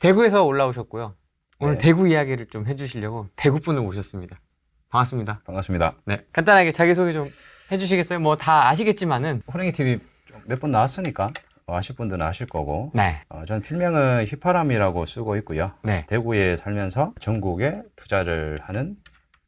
대구에서 올라오셨고요. 오늘 네. 대구 이야기를 좀 해주시려고 대구 분을 모셨습니다. 반갑습니다. 반갑습니다. 네, 간단하게 자기소개 좀 해주시겠어요? 뭐 다 아시겠지만은. 호랭이 TV 몇 번 나왔으니까 아실 분들은 아실 거고. 네. 저는 필명은 휘파람이라고 쓰고 있고요. 네. 대구에 살면서 전국에 투자를 하는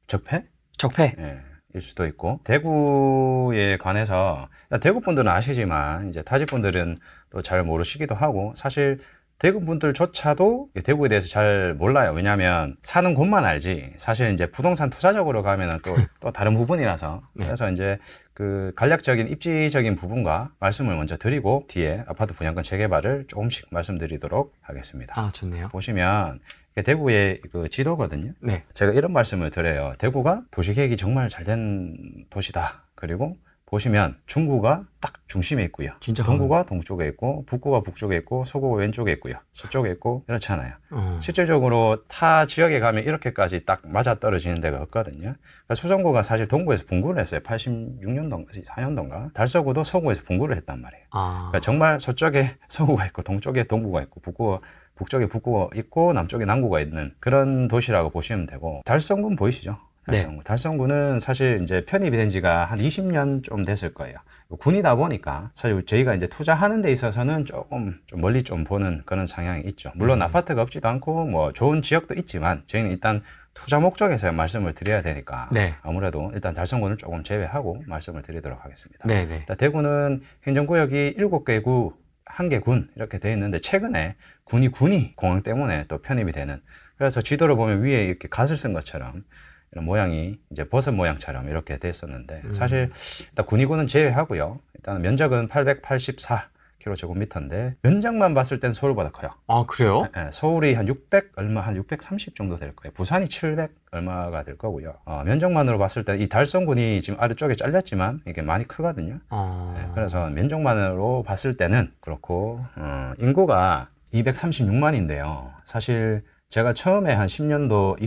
적폐? 적폐. 예, 일 수도 있고. 대구에 관해서 대구 분들은 아시지만 이제 타지 분들은 또 잘 모르시기도 하고, 사실 대구 분들조차도 대구에 대해서 잘 몰라요. 왜냐하면 사는 곳만 알지 사실 이제 부동산 투자적으로 가면은 또 다른 부분이라서. 네. 그래서 이제 그 간략적인 입지적인 부분과 말씀을 먼저 드리고 뒤에 아파트 분양권 재개발을 조금씩 말씀드리도록 하겠습니다. 아, 좋네요. 보시면 이게 대구의 그 지도거든요. 네. 제가 이런 말씀을 드려요. 대구가 도시계획이 정말 잘 된 도시다. 그리고 보시면 중구가 딱 중심에 있고요. 진짜 동구가 동쪽에 있고, 북구가 북쪽에 있고, 서구가 왼쪽에 있고요. 서쪽에 있고, 이렇잖아요. 실질적으로 타 지역에 가면 이렇게까지 딱 맞아 떨어지는 데가 없거든요. 그러니까 수성구가 사실 동구에서 분구를 했어요. 86년도인가 4년도인가. 달서구도 서구에서 분구를 했단 말이에요. 그러니까 정말 서쪽에 서구가 있고, 동쪽에 동구가 있고, 북쪽에 북구가 있고, 남쪽에 남구가 있는 그런 도시라고 보시면 되고. 달성군 보이시죠? 달성구. 네. 달성구는 사실 이제 편입이 된 지가 한 20년 좀 됐을 거예요. 군이다 보니까 사실 저희가 이제 투자하는 데 있어서는 조금 좀 멀리 좀 보는 그런 성향이 있죠. 물론 아파트가 없지도 않고 뭐 좋은 지역도 있지만 저희는 일단 투자 목적에서 말씀을 드려야 되니까. 네. 아무래도 일단 달성구는 조금 제외하고 말씀을 드리도록 하겠습니다. 네네. 일단 대구는 행정구역이 7개 구, 1개 군 이렇게 돼 있는데, 최근에 군이 공항 때문에 또 편입이 되는, 그래서 지도를 보면 위에 이렇게 갓을 쓴 것처럼 이런 모양이 이제 버섯 모양처럼 이렇게 됐었는데, 사실 일단 군위구는 제외하고요. 일단 면적은 884km제곱미터인데 면적만 봤을 땐 서울보다 커요. 아, 그래요? 네, 서울이 한 600 얼마, 한 630 정도 될 거예요. 부산이 700 얼마가 될 거고요. 면적만으로 봤을 때 이 달성군이 지금 아래쪽에 잘렸지만 이게 많이 크거든요. 네, 그래서 면적만으로 봤을 때는 그렇고, 인구가 236만인데요. 사실 제가 처음에 한 10년도,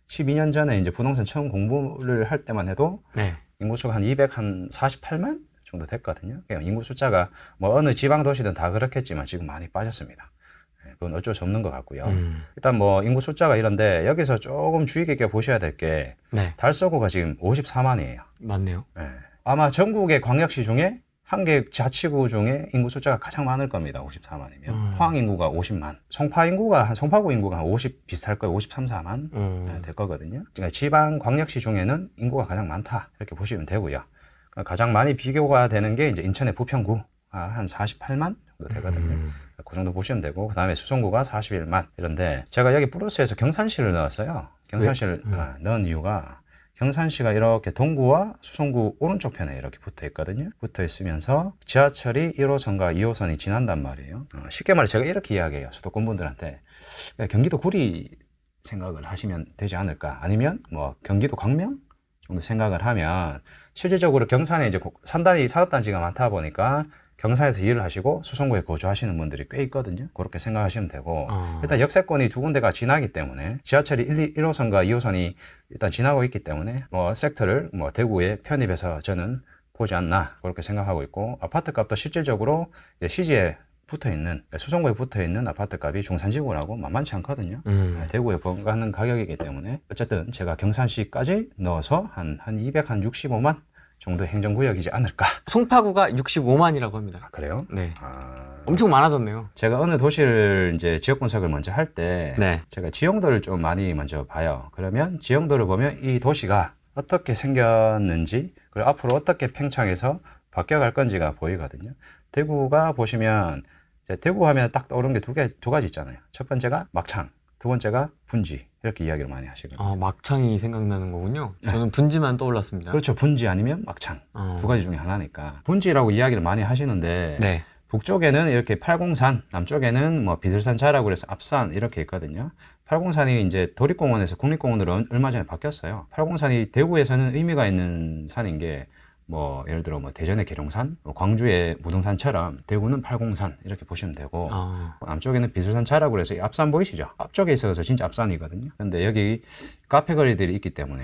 12년 전에 이제 부동산 처음 공부를 할 때만 해도 네. 인구수가 한 248만 정도 됐거든요. 그러니까 인구 숫자가 뭐 어느 지방 도시든 다 그렇겠지만 지금 많이 빠졌습니다. 그건 어쩔 수 없는 것 같고요. 일단 뭐 인구 숫자가 이런데 여기서 조금 주의 깊게 보셔야 될 게, 네. 달서구가 지금 54만이에요. 맞네요. 아마 전국의 광역시 중에 한 개 자치구 중에 인구 숫자가 가장 많을 겁니다. 54만이면. 포항 인구가 50만. 송파구 인구가 한 50 비슷할 거예요. 53, 4만 될 거거든요. 그러니까 지방 광역시 중에는 인구가 가장 많다. 이렇게 보시면 되고요. 가장 많이 비교가 되는 게 이제 인천의 부평구가 한 48만 정도 되거든요. 그 정도 보시면 되고, 그 다음에 수성구가 41만. 이런데 제가 여기 플러스에서 경산시를 넣었어요. 경산시를 넣은 이유가, 경산시가 이렇게 동구와 수성구 오른쪽 편에 이렇게 붙어 있거든요. 붙어 있으면서 지하철이 1호선과 2호선이 지난단 말이에요. 쉽게 말해 제가 이렇게 이야기해요. 수도권 분들한테. 경기도 구리 생각을 하시면 되지 않을까. 아니면 뭐 경기도 광명 정도 생각을 하면, 실질적으로 경산에 이제 산업단지가 많다 보니까 경산에서 일을 하시고 수성구에 거주하시는 분들이 꽤 있거든요. 그렇게 생각하시면 되고, 일단 역세권이 두 군데가 지나기 때문에, 지하철이 1호선과 2호선이 일단 지나고 있기 때문에 뭐 섹터를 뭐 대구에 편입해서 저는 보지 않나 그렇게 생각하고 있고, 아파트 값도 실질적으로 시지에 붙어있는, 수성구에 붙어있는 아파트 값이 중산지구라고 만만치 않거든요. 대구에 번가하는 가격이기 때문에 어쨌든 제가 경산시까지 넣어서 한 265만 정도 행정구역이지 않을까. 송파구가 65만이라고 합니다. 그래요? 네. 엄청 많아졌네요. 제가 어느 도시를 이제 지역 분석을 먼저 할 때, 네. 제가 지형도를 좀 많이 먼저 봐요. 그러면 지형도를 보면 이 도시가 어떻게 생겼는지, 그리고 앞으로 어떻게 팽창해서 바뀌어갈 건지가 보이거든요. 대구가 보시면, 대구 하면 딱 떠오르는 게 두 가지 있잖아요. 첫 번째가 막창, 두 번째가 분지. 이렇게 이야기를 많이 하시거든요. 막창이 생각나는 거군요. 저는 분지만 떠올랐습니다. 그렇죠. 분지 아니면 막창. 두 가지 중에 하나니까. 분지라고 이야기를 많이 하시는데, 네. 북쪽에는 이렇게 팔공산, 남쪽에는 뭐 비슬산 자라고 해서 앞산 이렇게 있거든요. 팔공산이 이제 도립공원에서 국립공원으로 얼마 전에 바뀌었어요. 팔공산이 대구에서는 의미가 있는 산인 게, 뭐 예를 들어 뭐 대전의 계룡산, 광주의 무등산처럼 대구는 팔공산 이렇게 보시면 되고, 남쪽에는 비슬산 자라고 해서 앞산 보이시죠? 앞쪽에 있어서 진짜 앞산이거든요. 근데 여기 카페 거리들이 있기 때문에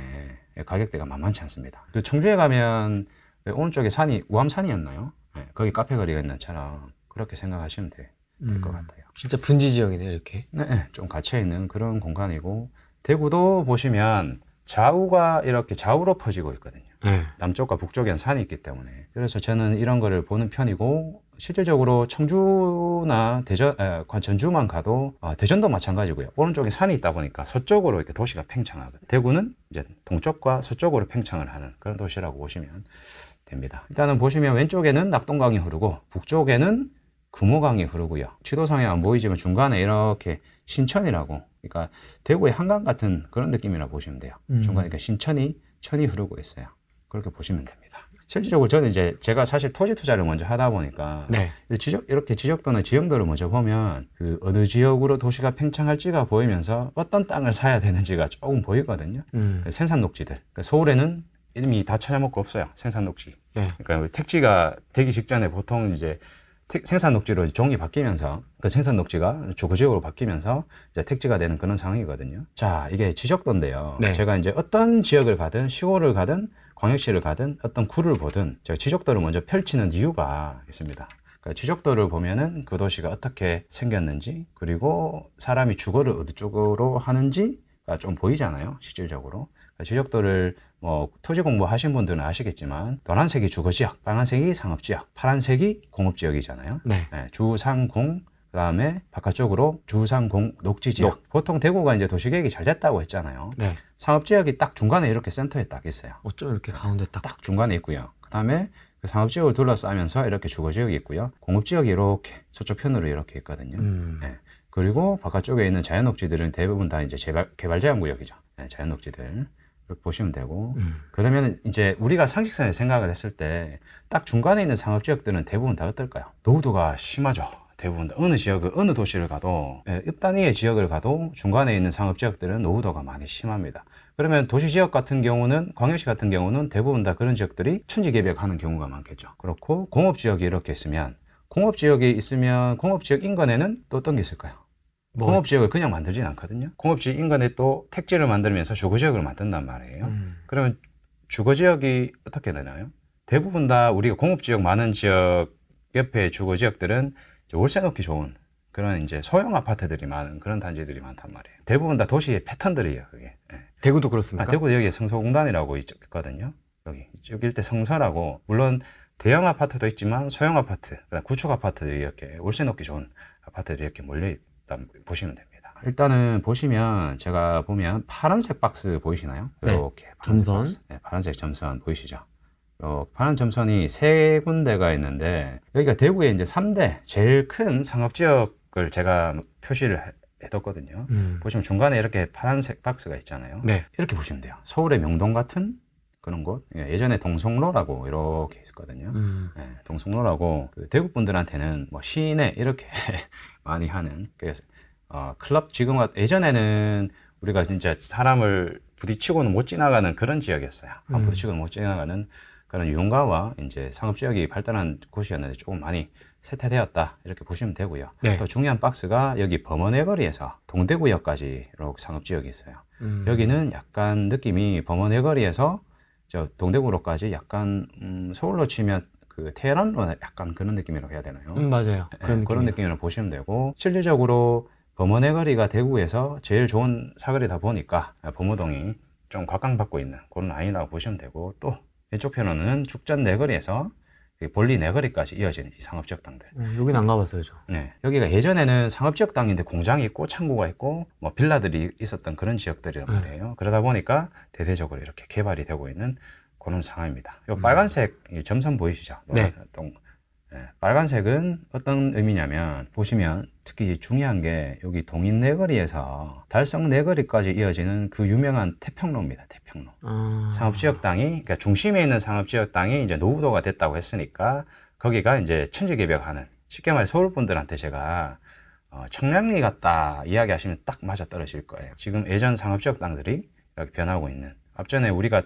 가격대가 만만치 않습니다. 그 청주에 가면 오른쪽에 산이 우암산이었나요? 네, 거기 카페 거리가 있는 것처럼 그렇게 생각하시면 돼요. 될 것 같아요. 진짜 분지 지역이네 이렇게. 네, 좀 갇혀 있는 그런 공간이고 대구도 보시면 좌우가 이렇게 좌우로 퍼지고 있거든요. 네. 남쪽과 북쪽엔 산이 있기 때문에 그래서 저는 이런 거를 보는 편이고 실질적으로 청주나 대전, 전주만 가도 대전도 마찬가지고요. 오른쪽에 산이 있다 보니까 서쪽으로 이렇게 도시가 팽창하거든요. 대구는 이제 동쪽과 서쪽으로 팽창을 하는 그런 도시라고 보시면 됩니다. 일단은 보시면 왼쪽에는 낙동강이 흐르고 북쪽에는 금호강이 흐르고요. 지도상에 안 보이지만 중간에 이렇게 신천이라고, 그러니까 대구의 한강 같은 그런 느낌이라고 보시면 돼요. 중간에 그러니까 천이 흐르고 있어요. 그렇게 보시면 됩니다. 실질적으로 저는 이제 제가 사실 토지 투자를 먼저 하다 보니까 네. 이렇게 지적도나 지형도를 먼저 보면 그 어느 지역으로 도시가 팽창할지가 보이면서 어떤 땅을 사야 되는지가 조금 보이거든요. 생산 녹지들. 그러니까 서울에는 이미 다 찾아먹고 없어요. 생산 녹지. 네. 그러니까 택지가 되기 직전에 보통 이제 생산 녹지로 종이 바뀌면서 그 생산 녹지가 주거 지역으로 바뀌면서 이제 택지가 되는 그런 상황이거든요. 자, 이게 지적도인데요. 네. 제가 이제 어떤 지역을 가든 시골을 가든 광역시를 가든 어떤 구를 보든 제가 지적도를 먼저 펼치는 이유가 있습니다. 그러니까 지적도를 보면은 그 도시가 어떻게 생겼는지 그리고 사람이 주거를 어느 쪽으로 하는지가 좀 보이잖아요. 실질적으로. 그러니까 지적도를 뭐 토지 공부하신 분들은 아시겠지만 노란색이 주거지역, 빨간색이 상업지역, 파란색이 공업지역이잖아요. 네. 네, 주상공, 그다음에 바깥쪽으로 주상공 녹지지역. 보통 대구가 이제 도시계획이 잘 됐다고 했잖아요. 네. 상업지역이 딱 중간에 이렇게 센터에 딱 있어요. 어쩜 이렇게 가운데 딱 중간에 있고요. 그다음에 그 상업지역을 둘러싸면서 이렇게 주거지역이 있고요. 공업지역이 이렇게 서쪽 편으로 이렇게 있거든요. 네. 그리고 바깥쪽에 있는 자연녹지들은 대부분 다 이제 개발제한구역이죠. 네, 자연녹지들. 이렇게 보시면 되고 그러면 이제 우리가 상식선에 생각을 했을 때 딱 중간에 있는 상업지역들은 대부분 다 어떨까요? 노후도가 심하죠. 대부분 다 어느 지역을 어느 도시를 가도 읍 단위의 지역을 가도 중간에 있는 상업지역들은 노후도가 많이 심합니다. 그러면 도시지역 같은 경우는 광역시 같은 경우는 대부분 다 그런 지역들이 천지개벽하는 경우가 많겠죠. 그렇고 공업지역이 이렇게 있으면 공업지역 인근에는 또 어떤 게 있을까요? 공업지역을 그냥 만들진 않거든요. 공업지역 인근에 또 택지를 만들면서 주거지역을 만든단 말이에요. 그러면 주거지역이 어떻게 되나요? 대부분 다 우리가 공업지역 많은 지역 옆에 주거지역들은 월세 넣기 좋은 그런 이제 소형 아파트들이 많은 그런 단지들이 많단 말이에요. 대부분 다 도시의 패턴들이에요, 그게. 네. 대구도 그렇습니까? 대구도 여기에 성서공단이라고 있거든요. 여기 일대 성서라고, 물론 대형 아파트도 있지만 소형 아파트, 구축 아파트들이 이렇게 월세 넣기 좋은 아파트들이 이렇게 몰려 있다 보시면 됩니다. 일단은 보시면 제가 보면 파란색 박스 보이시나요? 이렇게 네. 점선. 네, 파란색 점선 보이시죠? 파란 점선이 세 군데가 있는데 여기가 대구의 이제 3대 제일 큰 상업지역을 제가 표시를 해뒀거든요. 보시면 중간에 이렇게 파란색 박스가 있잖아요. 네. 이렇게 보시면 돼요. 서울의 명동 같은 그런 곳. 예전에 동성로라고 이렇게 있었거든요. 네, 동성로라고 그 대구 분들한테는 뭐 시내 이렇게 많이 하는 그래서 클럽 지금 예전에는 우리가 진짜 사람을 부딪히고는 못 지나가는 그런 지역이었어요. 부딪히고는 못 지나가는 그런 유흥가와 이제 상업지역이 발달한 곳이었는데 조금 많이 쇠퇴되었다 이렇게 보시면 되고요. 네. 또 중요한 박스가 여기 범어내거리에서 동대구역까지 이렇게 상업지역이 있어요. 여기는 약간 느낌이 범어내거리에서 저 동대구로까지 약간 서울로 치면 그 테헤란로 약간 그런 느낌이라고 해야 되나요? 맞아요. 그런 느낌으로 보시면 되고 실질적으로 범어내거리가 대구에서 제일 좋은 사거리다 보니까 범어동이 좀 각광받고 있는 그런 라인이라고 보시면 되고 또 왼쪽 편으로는 죽전 내거리에서 볼리 내거리까지 이어지는 이 상업지역 땅들. 여긴 안 가봤어요, 저. 네, 여기가 예전에는 상업지역 땅인데 공장이 있고 창고가 있고 뭐 빌라들이 있었던 그런 지역들이란 말이에요. 그러다 보니까 대대적으로 이렇게 개발이 되고 있는 그런 상황입니다. 이 빨간색 이 점선 보이시죠? 네. 네, 빨간색은 어떤 의미냐면 보시면 특히 중요한 게 여기 동인내거리에서 달성내거리까지 이어지는 그 유명한 태평로입니다. 태평로. 상업지역 땅이 그러니까 중심에 있는 상업지역 땅이 이제 노후도가 됐다고 했으니까 거기가 이제 천지개벽하는 쉽게 말해 서울 분들한테 제가 청량리 같다 이야기하시면 딱 맞아 떨어질 거예요. 지금 예전 상업지역 땅들이 이렇게 변하고 있는 앞전에 우리가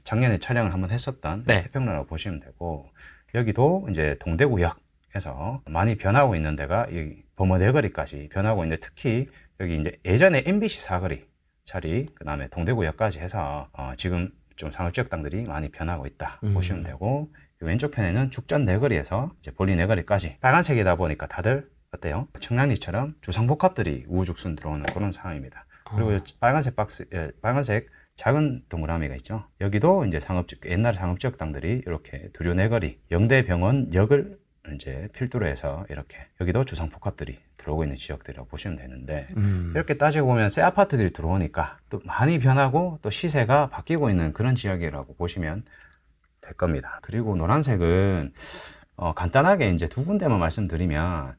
작년에 촬영을 한번 했었던 네. 태평로라고 보시면 되고 여기도 이제 동대구역에서 많이 변하고 있는 데가 이 범어내거리까지 변하고 있는데 특히 여기 이제 예전에 MBC 사거리 자리 그다음에 동대구역까지 해서 지금 좀 상업지역 땅들이 많이 변하고 있다 보시면 되고 왼쪽 편에는 죽전 내거리에서 이제 볼리 내거리까지 빨간색이다 보니까 다들 어때요? 청량리처럼 주상복합들이 우후죽순 들어오는 그런 상황입니다. 그리고 빨간색 박스, 빨간색 작은 동그라미가 있죠. 여기도 이제 옛날 상업지역당들이 이렇게 두류 내거리, 영대병원역을 이제 필두로 해서 이렇게 여기도 주상복합들이 들어오고 있는 지역들이라고 보시면 되는데 이렇게 따지고 보면 새 아파트들이 들어오니까 또 많이 변하고 또 시세가 바뀌고 있는 그런 지역이라고 보시면 될 겁니다. 그리고 노란색은 간단하게 이제 두 군데만 말씀드리면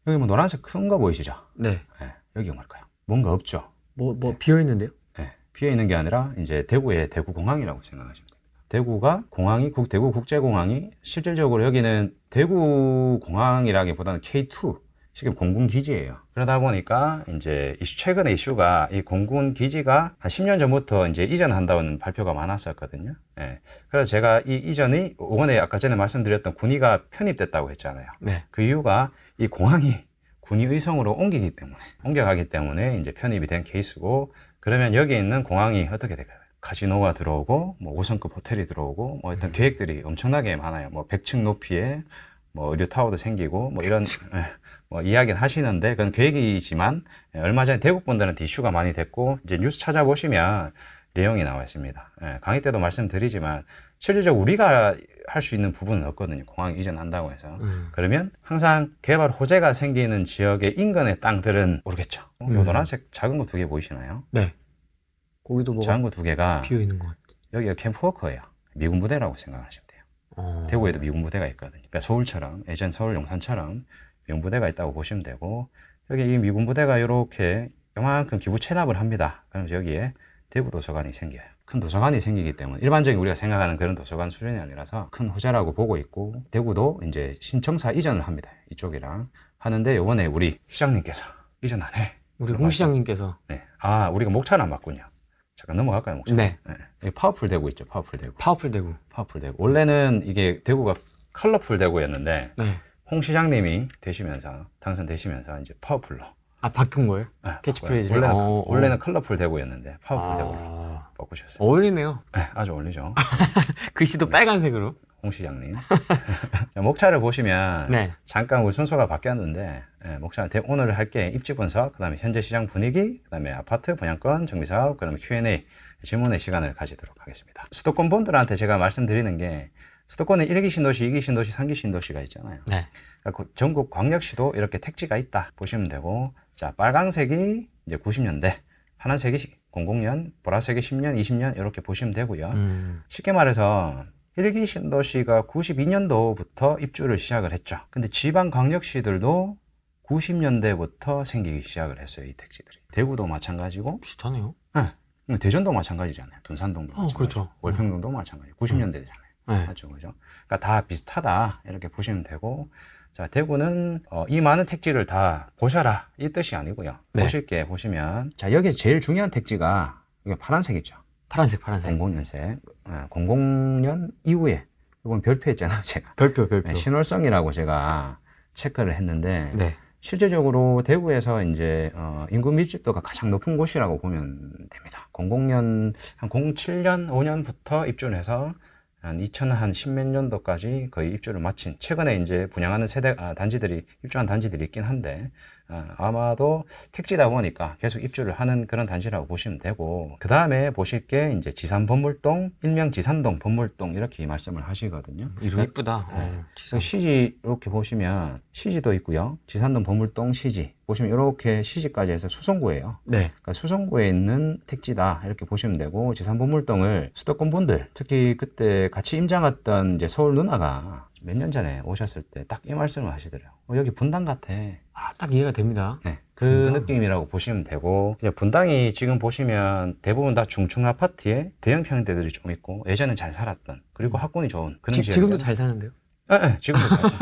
여기 뭐 노란색 큰 거 보이시죠? 네. 네, 여기가 뭘까요? 뭔가 없죠? 뭐 비어 있는데요? 네, 비어 있는 게 아니라 이제 대구의 대구공항이라고 생각하시면 됩니다. 대구가 공항이 대구국제공항이 실질적으로 여기는 대구공항이라기보다는 K2 지금 공군기지예요. 그러다 보니까 이제 최근에 이슈가 이 공군기지가 한 10년 전부터 이제 이전한다는 발표가 많았었거든요. 예. 그래서 제가 이 이전이 이번에 아까 전에 말씀드렸던 군의가 편입됐다고 했잖아요. 네. 그 이유가 이 공항이 군의 의성으로 옮겨가기 때문에 이제 편입이 된 케이스고, 그러면 여기 있는 공항이 어떻게 될까요? 카지노가 들어오고, 뭐 5성급 호텔이 들어오고, 뭐 어떤 계획들이 엄청나게 많아요. 뭐 100층 높이에 뭐 의료타워도 생기고, 뭐 이런, 뭐 이야기는 하시는데, 그건 계획이지만, 얼마 전에 대구 분들한테 이슈가 많이 됐고, 이제 뉴스 찾아보시면 내용이 나와 있습니다. 강의 때도 말씀드리지만, 실질적으로 우리가 할 수 있는 부분은 없거든요. 공항 이전한다고 해서. 그러면 항상 개발 호재가 생기는 지역의 인근의 땅들은 모르겠죠. 요 노란색 작은 거 두 개 보이시나요? 네. 거기도 뭐가 작은 거 두 개가 비어 있는 것 같아요. 여기가 캠프워커예요. 미군 부대라고 생각하시면 돼요. 대구에도 미군 부대가 있거든요. 그러니까 서울처럼, 예전 서울 용산처럼 미군 부대가 있다고 보시면 되고, 여기 이 미군 부대가 이렇게 요만큼 기부 체납을 합니다. 그럼 여기에 대구 도서관이 생겨요. 큰 도서관이 생기기 때문에 일반적인 우리가 생각하는 그런 도서관 수준이 아니라서 큰 호재라고 보고 있고, 대구도 이제 신청사 이전을 합니다. 이쪽이랑 하는데 요번에 우리 시장님께서 이전 안 해. 우리 홍 시장님께서. 네. 아, 우리가 목차는 안 맞군요. 잠깐 넘어갈까요, 목차? 네. 네. 파워풀 대구 있죠, 파워풀 대구. 파워풀 대구. 파워풀 대구. 원래는 이게 대구가 컬러풀 대구였는데 네. 홍 시장님이 당선되시면서 이제 파워풀로. 아, 바꾼 거예요? 네, 캐치프레이즈를? 원래는 컬러풀 대구였는데 파워풀 대구로 바꾸셨어요. 어울리네요. 네, 아주 어울리죠. 글씨도 빨간색으로. 홍 시장님. 자, 목차를 보시면 네. 잠깐 우리 순서가 바뀌었는데, 목차는 오늘 할 게 입지 분석, 그다음에 현재 시장 분위기, 그다음에 아파트 분양권 정비 사업, 그다음에 Q&A 질문의 시간을 가지도록 하겠습니다. 수도권 분들한테 제가 말씀드리는 게, 수도권에 1기 신도시, 2기 신도시, 3기 신도시가 있잖아요. 네. 그러니까 전국 광역시도 이렇게 택지가 있다 보시면 되고, 자, 빨강색이 이제 90년대, 파란색이 00년, 보라색이 10년, 20년 이렇게 보시면 되고요. 쉽게 말해서 1기 신도시가 92년도부터 입주를 시작을 했죠. 근데 지방 광역시들도 90년대부터 생기기 시작을 했어요, 이 택지들이. 대구도 마찬가지고. 비슷하네요. 네. 대전도 마찬가지잖아요. 둔산동도 마찬가지고. 그렇죠. 월평동도 마찬가지. 90년대잖아요. 네. 맞죠, 그죠? 그러니까 다 비슷하다 이렇게 보시면 되고, 자, 대구는 이 많은 택지를 다 보셔라 이 뜻이 아니고요. 네. 보실 게 보시면, 자, 여기서 제일 중요한 택지가 이게 파란색이죠. 파란색. 00년생, 00년 이후에 이건 별표했잖아요, 제가. 별표. 네, 신월성이라고 제가 체크를 했는데, 네. 실제적으로 대구에서 이제 인구 밀집도가 가장 높은 곳이라고 보면 됩니다. 00년, 한 07년, 5년부터 입주를 해서 한 2010몇 년도까지 거의 입주를 마친, 최근에 이제 분양하는 단지들이, 입주한 단지들이 있긴 한데, 아마도 택지다 보니까 계속 입주를 하는 그런 단지라고 보시면 되고, 그 다음에 보실 게 이제 지산범물동, 일명 지산동 범물동 이렇게 말씀을 하시거든요. 이름 이쁘다. 시지 이렇게 보시면 시지도 있고요. 지산동 범물동 시지 보시면 이렇게 시지까지 해서 수성구예요. 네. 그러니까 수성구에 있는 택지다 이렇게 보시면 되고, 지산범물동을 수도권 분들, 특히 그때 같이 임장 왔던 이제 서울 누나가 몇 년 전에 오셨을 때 딱 이 말씀을 하시더라고요. 여기 분당 같아. 아, 딱 이해가 됩니다. 네, 그 느낌이라고 보시면 되고, 이제 분당이 지금 보시면 대부분 다 중층 아파트에 대형 평대들이 좀 있고, 예전엔 잘 살았던, 그리고 학군이 좋은 그런 지역이죠. 지금도 잘 사는데요? 네, 지금도 잘 살아요.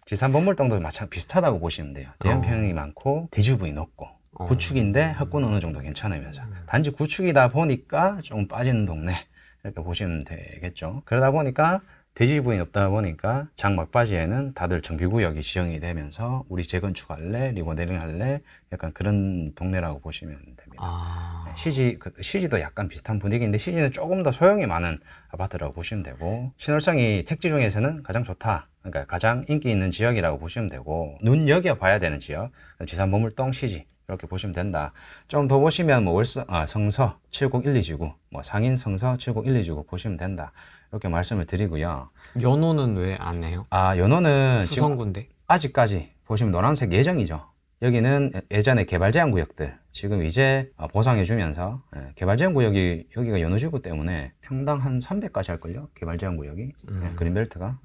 지산범물동도 마찬가지 비슷하다고 보시면 돼요. 대형 평이 많고 대주부이 높고 구축인데 학군 어느 정도 괜찮으면서, 단지 구축이다 보니까 좀 빠지는 동네 이렇게 보시면 되겠죠. 그러다 보니까 대지부인 없다 보니까 장 막바지에는 다들 정비구역이 지정이 되면서 우리 재건축할래, 리모델링 할래, 약간 그런 동네라고 보시면 됩니다. 시지도 약간 비슷한 분위기인데, 시지는 조금 더 소형이 많은 아파트라고 보시면 되고, 신월성이 택지 중에서는 가장 좋다 그러니까 가장 인기 있는 지역이라고 보시면 되고 눈여겨봐야 되는 지역, 지산 보물동 시지 이렇게 보시면 된다. 좀 더 보시면 뭐 성서 7012지구, 뭐 상인 성서 7012지구 보시면 된다. 이렇게 말씀을 드리고요. 연호는 왜 안 해요? 연호는 지금 수성구인데. 아직까지 보시면 노란색 예정이죠. 여기는 예전에 개발제한구역들 지금 이제 보상해주면서 개발제한구역이 여기가 연호지구 때문에 평당 한 300까지 할걸요. 개발제한구역이 그린벨트가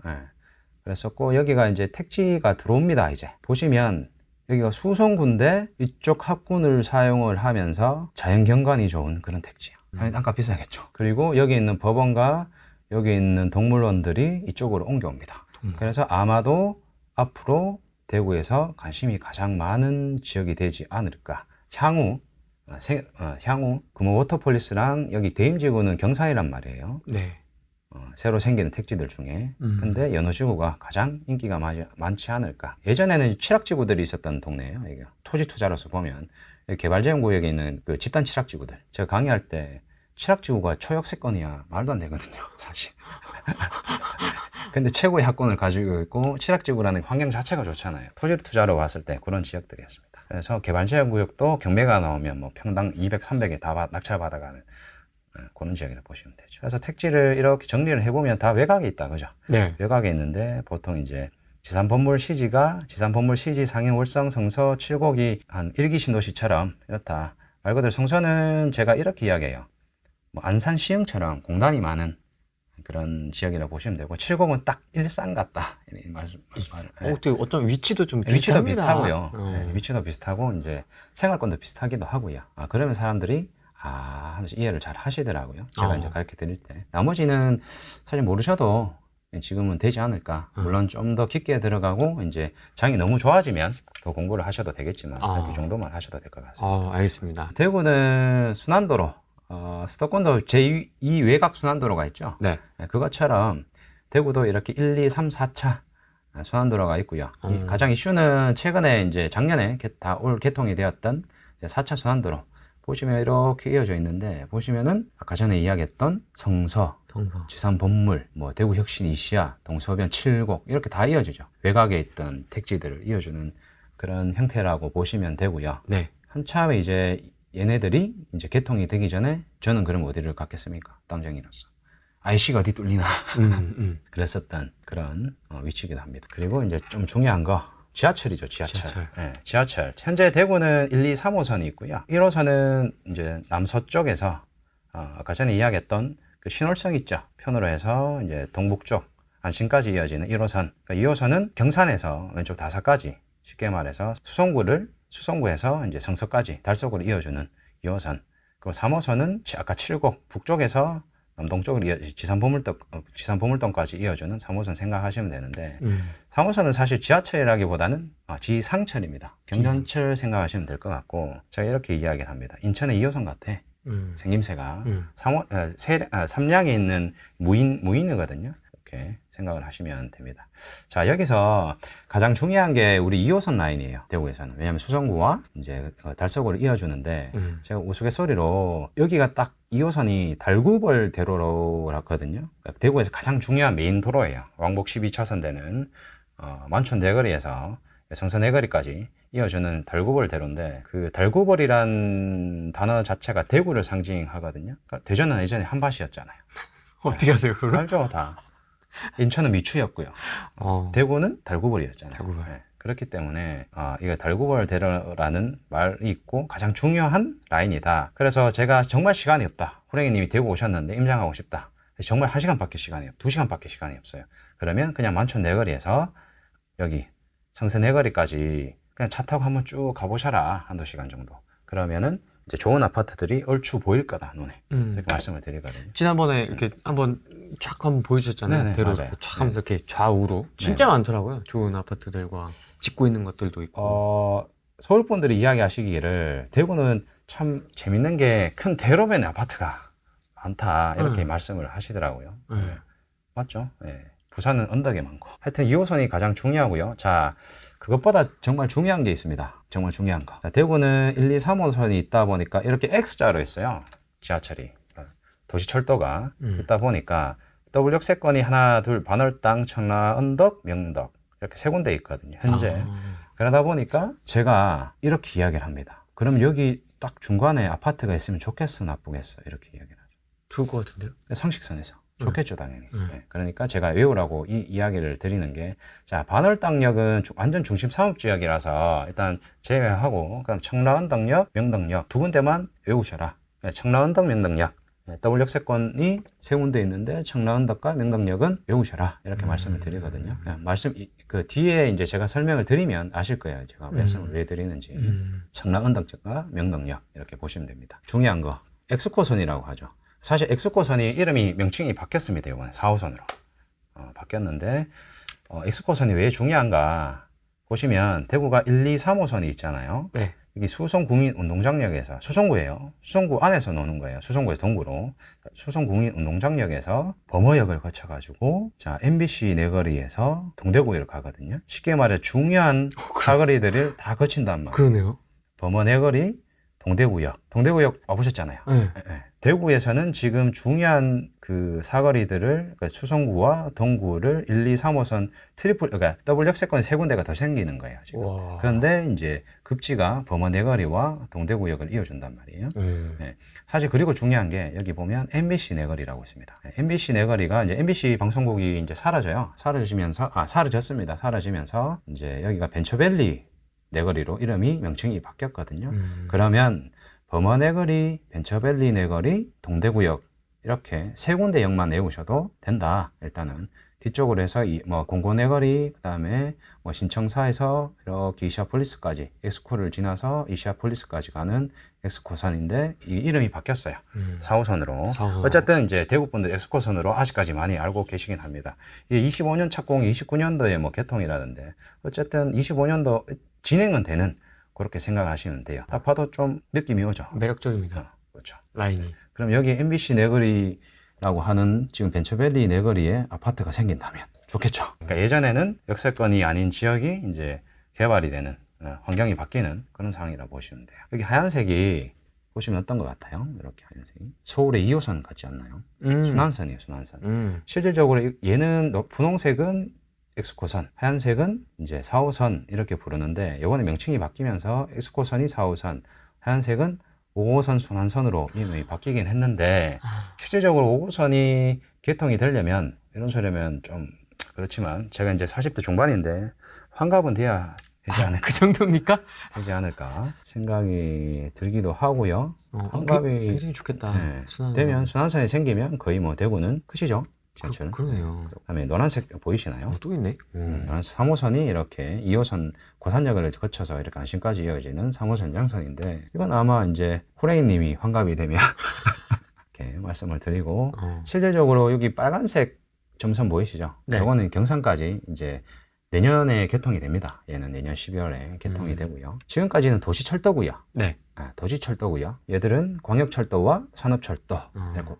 그랬었고 여기가 이제 택지가 들어옵니다. 이제 보시면 여기가 수성구인데 이쪽 학군을 사용을 하면서 자연경관이 좋은 그런 택지야. 단가 비싸겠죠. 그리고 여기 있는 법원과 여기 있는 동물원들이 이쪽으로 옮겨옵니다. 그래서 아마도 앞으로 대구에서 관심이 가장 많은 지역이 되지 않을까. 향후 금호 워터폴리스랑 여기 대임지구는 경산이란 말이에요. 네. 새로 생기는 택지들 중에. 근데 연호지구가 가장 인기가 많지 않을까. 예전에는 칠학지구들이 있었던 동네예요. 이게 토지 투자로서 보면 개발제한구역에 있는 그 집단 칠학지구들. 제가 강의할 때 칠학지구가 초역세권이야 말도 안 되거든요, 사실. 근데 최고의 학군을 가지고 있고 칠학지구라는 환경 자체가 좋잖아요. 토지 투자로 봤을 때 그런 지역들이었습니다. 그래서 개발제한구역도 경매가 나오면 뭐 평당 200, 300에 다 낙찰받아가는 그런 지역이라고 보시면 되죠. 그래서 택지를 이렇게 정리를 해보면 다 외곽에 있다, 그죠? 네. 외곽에 있는데 보통 이제 지산본물 시지, 상인, 월성, 성서, 칠곡이 한 1기 신도시처럼 이렇다. 말 그대로 성서는 제가 이렇게 이야기해요. 뭐 안산 시흥처럼 공단이 많은 그런 지역이라고 보시면 되고 칠곡은 딱 일산 같다. 어쩜 위치도 좀 위치도 비슷합니다. 비슷하고요. 위치도 비슷하고 이제 생활권도 비슷하기도 하고요. 그러면 사람들이 하면서 이해를 잘 하시더라고요. 제가 이제 가르쳐 드릴 때. 나머지는 사실 모르셔도 지금은 되지 않을까. 물론 좀 더 깊게 들어가고 이제 장이 너무 좋아지면 더 공부를 하셔도 되겠지만 이 정도만 하셔도 될 것 같습니다. 알겠습니다. 대구는 순환도로, 수도권도 제2 외곽 순환도로가 있죠. 네. 그것처럼 대구도 이렇게 1, 2, 3, 4차 순환도로가 있고요. 가장 이슈는 최근에 이제 작년에 올 개통이 되었던 4차 순환도로. 보시면 이렇게 이어져 있는데 보시면은 아까 전에 이야기했던 성서, 지산본물, 뭐 대구혁신 이시야, 동서변, 칠곡 이렇게 다 이어지죠. 외곽에 있던 택지들을 이어주는 그런 형태라고 보시면 되고요. 네. 한참에 이제 얘네들이 이제 개통이 되기 전에 저는 그럼 어디를 갔겠습니까? 땅쟁이로서. IC가 어디 뚫리나 그랬었던 그런 위치이기도 합니다. 그리고 이제 좀 중요한 거 지하철이죠, 지하철. 네, 지하철. 현재 대구는 1, 2, 3호선이 있고요. 1호선은 이제 남서쪽에서 아까 전에 이야기했던 그 신월성 있죠. 편으로 해서 이제 동북쪽 안신까지 이어지는 1호선. 그러니까 2호선은 경산에서 왼쪽 다사까지 쉽게 말해서 수성구에서 이제 성서까지 달속으로 이어주는 2호선. 그리고 3호선은 아까 칠곡 북쪽에서 남동쪽으로 지산보물동까지 이어주는 3호선 생각하시면 되는데 3호선은 사실 지하철이라기보다는 지상철입니다. 경전철 생각하시면 될 것 같고 제가 이렇게 이야기를 합니다. 인천의 2호선 같아. 생김새가 삼량에 있는 무인이거든요. 이렇게 생각을 하시면 됩니다. 자, 여기서 가장 중요한 게 우리 2호선 라인이에요. 대구에서는. 왜냐하면 수성구와 이제 달서구를 이어주는데 제가 우스갯소리로 여기가 딱 2호선이 달구벌 대로로 하거든요. 대구에서 가장 중요한 메인 도로예요. 왕복 12차선 되는 만촌 내거리에서 성서 내거리까지 이어주는 달구벌 대로인데 그 달구벌이란 단어 자체가 대구를 상징하거든요. 그러니까 대전은 예전에 한밭이었잖아요. 어떻게 하세요, 그걸? 알죠, 다. 인천은 미추였고요. 대구는 달구벌이었잖아요. 달구벌. 네. 그렇기 때문에 이거 달구벌 대로라는 말이 있고 가장 중요한 라인이다. 그래서 제가 정말 시간이 없다. 호랭이님이 대구 오셨는데 임장하고 싶다. 정말 1시간밖에 시간이 없어요. 2시간밖에 시간이 없어요. 그러면 그냥 만촌 내거리에서 여기 성서 내거리까지 그냥 차 타고 한번 쭉 가보셔라. 한두 시간 정도. 그러면은 이제 좋은 아파트들이 얼추 보일 거다, 눈에. 이렇게 말씀을 드리거든요. 지난번에 이렇게 한번 쫙 한번 보여주셨잖아요. 네네, 대로 맞아요. 쫙 하면서 이렇게 좌우로. 진짜 많더라고요. 좋은 아파트들과 짓고 있는 것들도 있고. 서울 분들이 이야기하시기를 대구는 참 재밌는 게 큰 대로변의 아파트가 많다. 이렇게 말씀을 하시더라고요. 네. 맞죠? 네. 부산은 언덕이 많고. 하여튼 2호선이 가장 중요하고요. 자, 그것보다 정말 중요한 게 있습니다. 정말 중요한 거. 자, 대구는 1, 2, 3호선이 있다 보니까 이렇게 X자로 있어요. 지하철이. 도시철도가 있다 보니까 더블 역세권이 하나, 둘, 반월당, 청라, 언덕, 명덕 이렇게 세 군데 있거든요. 현재. 그러다 보니까 제가 이렇게 이야기를 합니다. 그럼 여기 딱 중간에 아파트가 있으면 좋겠어, 나쁘겠어? 이렇게 이야기를 하죠. 좋을 것 같은데요? 상식선에서. 좋겠죠, 당연히. 네. 그러니까 제가 외우라고 이 이야기를 드리는 게, 자, 반월당역은 완전 중심 상업지역이라서 일단 제외하고, 그다음 청라언덕역, 명덕역 두 군데만 외우셔라. 네, 청라언덕, 명덕역. 네, 더블 역세권이 세 군데 있는데 청라언덕과 명덕역은 외우셔라. 이렇게 말씀을 드리거든요. 그 뒤에 이제 제가 설명을 드리면 아실 거예요. 제가 말씀을 왜 드리는지. 청라언덕과 명덕역 이렇게 보시면 됩니다. 중요한 거, 엑스코선이라고 하죠. 사실 엑스코선이 이름이 명칭이 바뀌었습니다. 이번에 4호선으로 바뀌었는데 엑스코선이 왜 중요한가 보시면 대구가 1, 2, 3호선이 있잖아요. 네. 여기 수성국민운동장역에서 수성구예요. 수성구 안에서 노는 거예요. 수성구에서 동구로 수성국민운동장역에서 범어역을 거쳐가지고 자 MBC 내거리에서 동대구역을 가거든요. 쉽게 말해 중요한 사거리들을 다 거친단 말이에요. 그러네요. 범어 내거리, 동대구역 와보셨잖아요. 네. 네. 대구에서는 지금 중요한 그 사거리들을 그러니까 수성구와 동구를 1, 2, 3호선 그러니까 더블 역세권 세 군데가 더 생기는 거예요. 지금. 와. 그런데 이제 급지가 범어 내거리와 동대구역을 이어준단 말이에요. 네. 사실 그리고 중요한 게 여기 보면 MBC 내거리라고 있습니다. 네. MBC 내거리가 이제 MBC 방송국이 이제 사라졌습니다. 사라지면서 이제 여기가 벤처밸리 내거리로 이름이 명칭이 바뀌었거든요. 그러면 범어 내거리, 벤처밸리 내거리, 동대구역 이렇게 세 군데 역만 외우셔도 된다. 일단은 뒤쪽으로 해서 뭐 공고 내거리, 그다음에 뭐 신청사에서 이렇게 이시아폴리스까지 엑스코를 지나서 이시아폴리스까지 가는 엑스코선인데 이 이름이 바뀌었어요. 4호선으로. 4호선. 어쨌든 이제 대구 분들 엑스코선으로 아직까지 많이 알고 계시긴 합니다. 이게 25년 착공이 29년도에 뭐 개통이라던데 어쨌든 25년도 진행은 되는 그렇게 생각하시면 돼요. 딱 봐도 좀 느낌이 오죠. 매력적입니다. 그렇죠. 라인이. 그럼 여기 MBC 내거리라고 하는 지금 벤처밸리 내거리에 아파트가 생긴다면 좋겠죠. 그러니까 예전에는 역세권이 아닌 지역이 이제 개발이 되는 환경이 바뀌는 그런 상황이라 보시면 돼요. 여기 하얀색이 보시면 어떤 것 같아요? 이렇게 하얀색이 서울의 2호선 같지 않나요? 순환선이에요, 순환선. 실질적으로 얘는 분홍색은 엑스코선, 하얀색은 이제 4호선 이렇게 부르는데 이번에 명칭이 바뀌면서 엑스코선이 4호선, 하얀색은 5호선 순환선으로 이름이 바뀌긴 했는데 실질적으로 5호선이 개통이 되려면 이런 소리면 좀 그렇지만 제가 이제 40대 중반인데 환갑은 돼야 되지 않을까, 그 정도입니까? 되지 않을까 생각이 들기도 하고요. 환갑이 굉장히 좋겠다. 네, 순환선. 되면 순환선이 생기면 거의 뭐 대구는 크시죠. 그러네요. 그다음에 노란색 보이시나요? 또 있네. 노란색 3호선이 이렇게 2호선 고산역을 거쳐서 이렇게 안심까지 이어지는 3호선 양선인데 이건 아마 이제 호레이님이 환갑이 되면 이렇게 말씀을 드리고 실질적으로 여기 빨간색 점선 보이시죠? 네. 이거는 경산까지 이제 내년에 개통이 됩니다. 얘는 내년 12월에 개통이 되고요. 지금까지는 도시철도고요. 네. 도시철도고요. 얘들은 광역철도와 산업철도.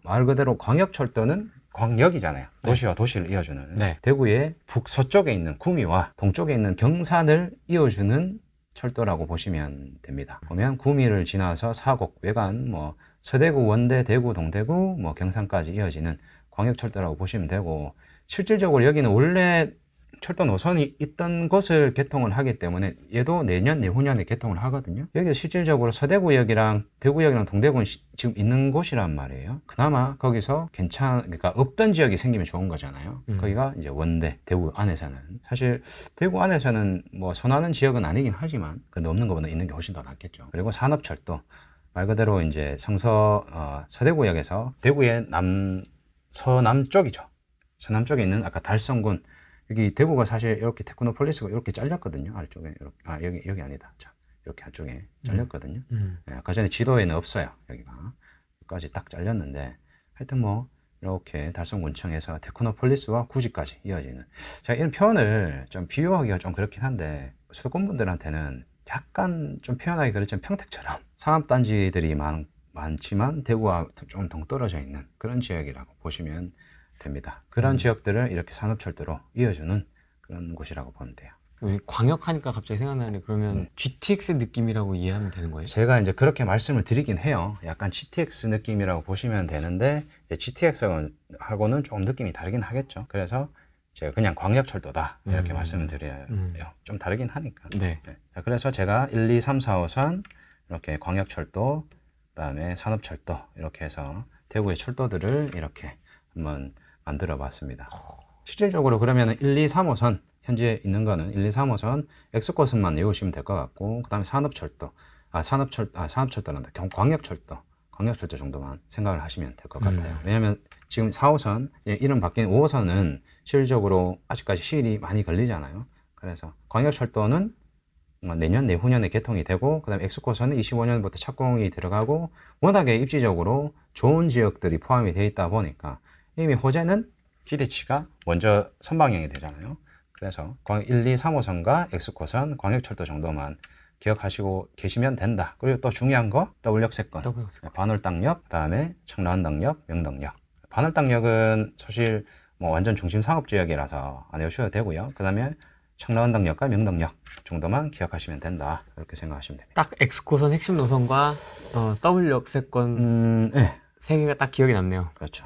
말 그대로 광역철도는 광역이잖아요. 도시와 도시를 이어주는. 네. 대구의 북서쪽에 있는 구미와 동쪽에 있는 경산을 이어주는 철도라고 보시면 됩니다. 보면 구미를 지나서 사곡, 외관, 뭐 서대구, 원대, 대구, 동대구, 뭐 경산까지 이어지는 광역철도라고 보시면 되고 실질적으로 여기는 원래 철도 노선이 있던 것을 개통을 하기 때문에 얘도 내년, 내후년에 개통을 하거든요. 여기서 실질적으로 서대구역이랑 대구역이랑 동대구는 지금 있는 곳이란 말이에요. 그나마 거기서 그러니까 없던 지역이 생기면 좋은 거잖아요. 거기가 이제 원대, 대구 안에서는. 사실 대구 안에서는 뭐 선호하는 지역은 아니긴 하지만 근데 없는 것보다 있는 게 훨씬 더 낫겠죠. 그리고 산업철도. 말 그대로 이제 서대구역에서 대구의 서남쪽이죠. 서남쪽에 있는 아까 달성군. 여기 대구가 사실 이렇게 테크노폴리스가 이렇게 잘렸거든요. 아래쪽에 이렇게. 여기 아니다. 자, 이렇게 한쪽에 잘렸거든요. 네, 아까 전에 지도에는 없어요. 여기까지 딱 잘렸는데 하여튼 뭐 이렇게 달성군청에서 테크노폴리스와 구지까지 이어지는. 제가 이런 표현을 좀 비유하기가 좀 그렇긴 한데 수도권 분들한테는 약간 좀 표현하기 그렇지만 평택처럼 상업단지들이 많지만 대구와 좀 동떨어져 있는 그런 지역이라고 보시면 됩니다. 그런 지역들을 이렇게 산업철도로 이어주는 그런 곳이라고 보면 돼요. 광역하니까 갑자기 생각나는데 그러면 GTX 느낌이라고 이해하면 되는 거예요? 제가 이제 그렇게 말씀을 드리긴 해요. 약간 GTX 느낌이라고 보시면 되는데 GTX하고는 조금 느낌이 다르긴 하겠죠. 그래서 제가 그냥 광역철도다 이렇게 말씀을 드려요. 좀 다르긴 하니까. 네. 네. 자, 그래서 제가 1, 2, 3, 4호선 이렇게 광역철도, 그다음에 산업철도 이렇게 해서 대구의 철도들을 이렇게 한번 만들어 봤습니다. 실질적으로 그러면 1, 2, 3호선 현재 있는 거는 1, 2, 3호선 X코선만 외우시면 될 것 같고, 그다음에 산업철도란다. 광역철도 정도만 생각을 하시면 될 것 같아요. 왜냐하면 지금 4호선 이름 바뀐 5호선은 실질적으로 아직까지 시일이 많이 걸리잖아요. 그래서 광역철도는 내년 내후년에 개통이 되고, 그다음에 X코선은 25년부터 착공이 들어가고, 워낙에 입지적으로 좋은 지역들이 포함이 되어 있다 보니까 이미 호재는 기대치가 먼저 선방향이 되잖아요. 그래서 1, 2, 3호선과 X코선, 광역철도 정도만 기억하시고 계시면 된다. 그리고 또 중요한 거 W역세권, 반월당역, 그다음에 청라원당역, 명덕역. 반월당역은 사실 완전 중심 상업지역이라서 안 외우셔도 되고요. 그다음에 청라원당역과 명덕역 정도만 기억하시면 된다. 그렇게 생각하시면 됩니다. 딱 X코선 핵심 노선과 W역세권 네. 세 개가 딱 기억이 남네요. 그렇죠.